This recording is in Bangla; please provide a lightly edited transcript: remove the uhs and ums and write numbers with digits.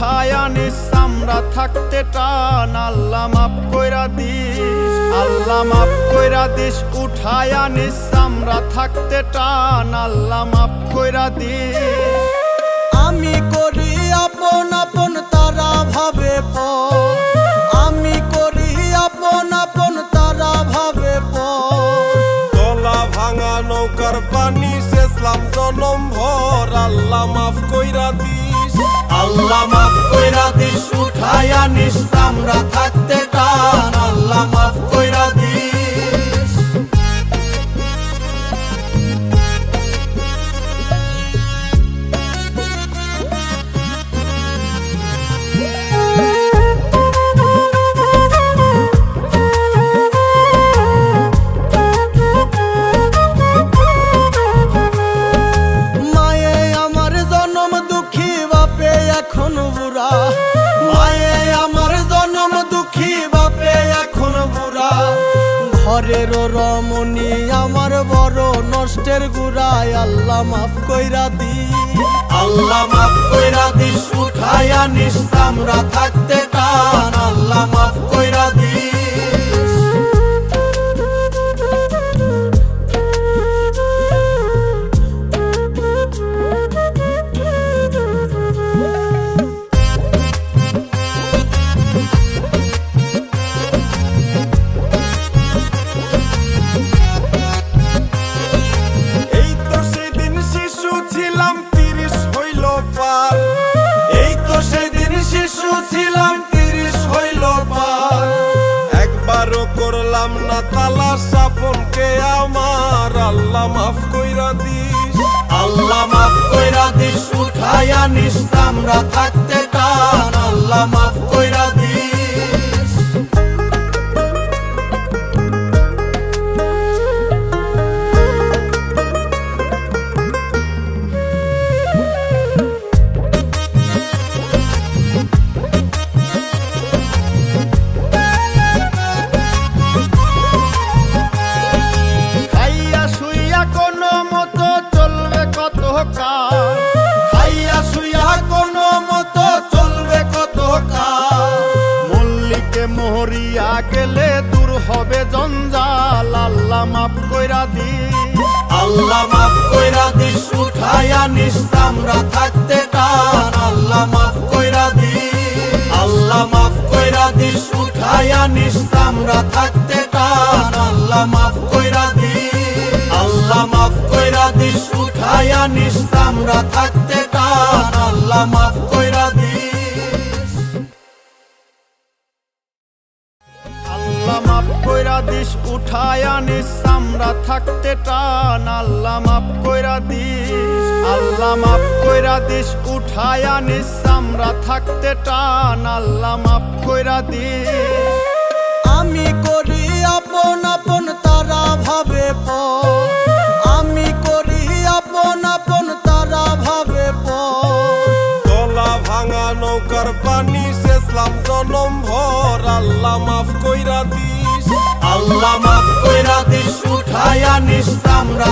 উঠায়া নিস আমরা থাকতে টান আল্লাহ মাফ কইরা দিস, আল্লাহ মাফ কইরা দিস। উঠায়া নিস আমরা থাকতে টান আল্লাহ মাফ কইরা দিস। আমি করি আপন আপন তারা ভাবে পর, আমি করি আপন আপন তারা ভাবে পর। গলা ভাঙা নৌকার পানি শেষলাম জনম ভর আল্লাহ মাফ কইরা দিস, আল্লাহ মাফ কইরা দিস। উঠায়া নিস আমরা থাকতে টান আল্লাহ মাফ কইরা দিস। মায়ে আমার জনম দুঃখী বাপে এখন বুড়া, মায়ে আমার জনম দুঃখী বাপে এখন বুড়া। ঘরের রমণী আমার বড় নষ্টের গুড়ায় আল্লাহ মাফ কইরা দিস, আল্লাহ মাফ কইরা দিস। উঠায়া নিস আমরা থাকতে টান আল্লাহ মাফ কইরা দিস। এই তো সেদিন শিশু ছিলাম 30 হইল পার, এই তো সেদিন শিশু ছিলাম 30 হইল পার। একবারও করলাম না তালাশ আপনকে আমার আল্লাহ মাফ কইরা দিস, আল্লাহ মাফ কইরা দিস। উঠায়া নিস আমরা থাকতে টান আল্লাহ মাফ কইরা দিস। খাইয়া শুইয়া কোনো মতো চলবে কত কাল, খাইয়া শুইয়া কোনো মতো চলবে কত কাল। মল্লিকে মরিয়া গেলে দূর হবে জঞ্জাল আল্লাহ মাফ কইরা দিস, আল্লাহ মাফ কইরা দিস। উঠায়া নিস আমরা থাকতে টান আল্লাহ মাফ কইরা দিস, আল্লাহ মাফ কইরা দিস। উঠায়া নিস আমরা থাকতে টান আল্লাহ মাফ কইরা দিস, আল্লাহ মাফ কইরা দিস। উঠায়া নিস আমরা থাকতে টান আল্লাহ মাফ কইরা দিস, আল্লাহ মাফ কইরা দিস। উঠায়া নিস আমরা থাকতে টান আল্লাহ মাফ কইরা দিস, আল্লাহ মাফ কইরা দিস। উঠায়া নিস আমরা থাকতে টান আল্লাহ মাফ কইরা দিস। আমি করি আপন আপন তারা ভাবে পর, আমি করি আপন আপন তারা ভাবে পর। গলা ভাঙা নৌকার পানি শেষলাম জনম ভর আল্লাহ মাফ কইরা দিস, আল্লাহ মাফ কইরা দিস। উঠায়া নিস আমরা